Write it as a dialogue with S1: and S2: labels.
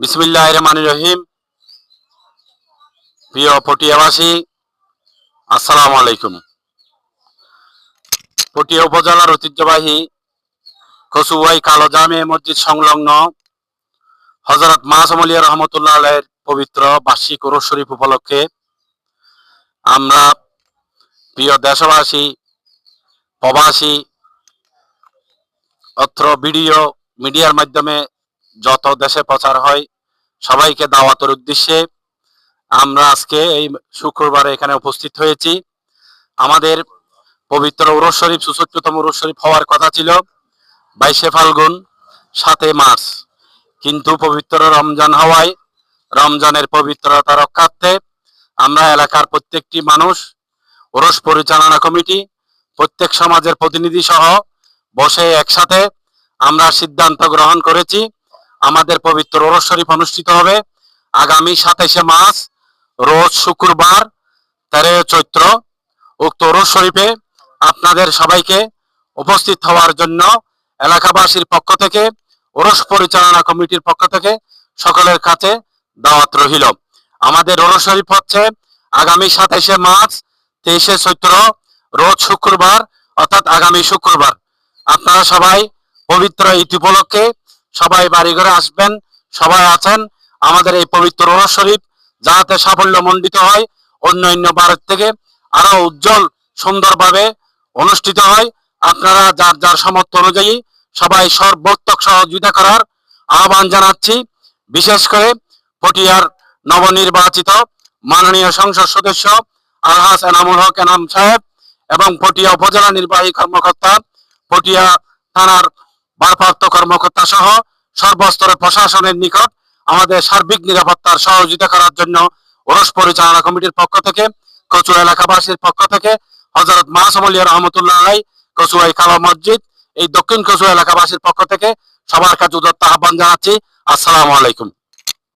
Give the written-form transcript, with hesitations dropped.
S1: বিসমিল্লাহির রহমানির রহিম। প্রিয় পটিয়াবাসী, আসসালামু আলাইকুম। পটিয়া উপজেলার ঐতিহ্যবাহী কচুয়াই কালো জামে মসজিদ সংলগ্ন হযরত মাসুম আলী রহমতুল্লাহ আলাইহির পবিত্র বার্ষিক উরুস শরীফ উপলক্ষে আমরা প্রিয় দেশবাসী, প্রবাসী, অত্র ভিডিও মিডিয়ার মাধ্যমে যত দেশে প্রচার হয় সবাইকে দাওয়াতের উদ্দেশ্যে আমরা আজকে এই শুক্রবারে এখানে উপস্থিত হয়েছি। আমাদের পবিত্র উরুস শরীফ, সুসজ্জতম উরুস শরীফ হওয়ার কথা ছিল 22শে ফাল্গুন 7 মার্চ, কিন্তু পবিত্র রমজান হওয়ায় রমজানের পবিত্রতা রক্ষার্থে আমরা এলাকার প্রত্যেকটি মানুষ, উরুস পরিচালনা কমিটি, প্রত্যেক সমাজের প্রতিনিধি সহ বসে একসাথে আমরা সিদ্ধান্ত গ্রহণ করেছি আমাদের পবিত্র উরুস শরীফ অনুষ্ঠিত হবে আগামী 27শে মার্চ, রোজ শুক্রবার 13 চৈত্র। উক্ত উরুস শরীফে আপনাদের সবাইকে উপস্থিত হওয়ার জন্য এলাকাবাসীর পক্ষ থেকে, উরুস পরিচালনা কমিটির পক্ষ থেকে সকলের কাছে দাওয়াত রহিল। আমাদের উরুস শরীফ হচ্ছে আগামী 27শে মার্চ 23শে চৈত্র, রোজ শুক্রবার, অর্থাৎ আগামী শুক্রবার। আপনারা সবাই পবিত্র ঈদ উপলক্ষে সবাই বাড়িঘরে আসবেন, সবাই আছেন। আমাদের এই পবিত্র উরুস শরীফ যাতে সাফল্যমণ্ডিত হয়, অন্যান্য বারের থেকে আরো উজ্জ্বল সুন্দরভাবে অনুষ্ঠিত হয়, আপনারা যার যার সামর্থ্য অনুযায়ী সবাই সর্বোত্তক সহযোগিতা করার আহ্বান জানাচ্ছি। বিশেষ করে পটিয়ার নবনির্বাচিত মাননীয় সংসদ সদস্য আলহাজ এনামুল হক এনাম সাহেব এবং পটিয়া উপজেলা নির্বাহী কর্মকর্তা, পটিয়া থানার ভারপ্রাপ্ত কর্মকর্তা সহ সর্বস্তরের প্রশাসনের নিকট আমাদের সার্বিক নিরাপত্তার সহযোগিতা করার জন্য উরুস পরিচালনা কমিটির পক্ষ থেকে, কচুয়া এলাকাবাসীর পক্ষ থেকে হযরত মাসুম আলী রহমতুল্লাহ আলাইহি কচুয়াই কালো মসজিদ, এই দক্ষিণ কচুয়া এলাকাবাসীর পক্ষ থেকে সবার কাছে উদাত্ত আহ্বান জানাচ্ছি। আসসালামু আলাইকুম।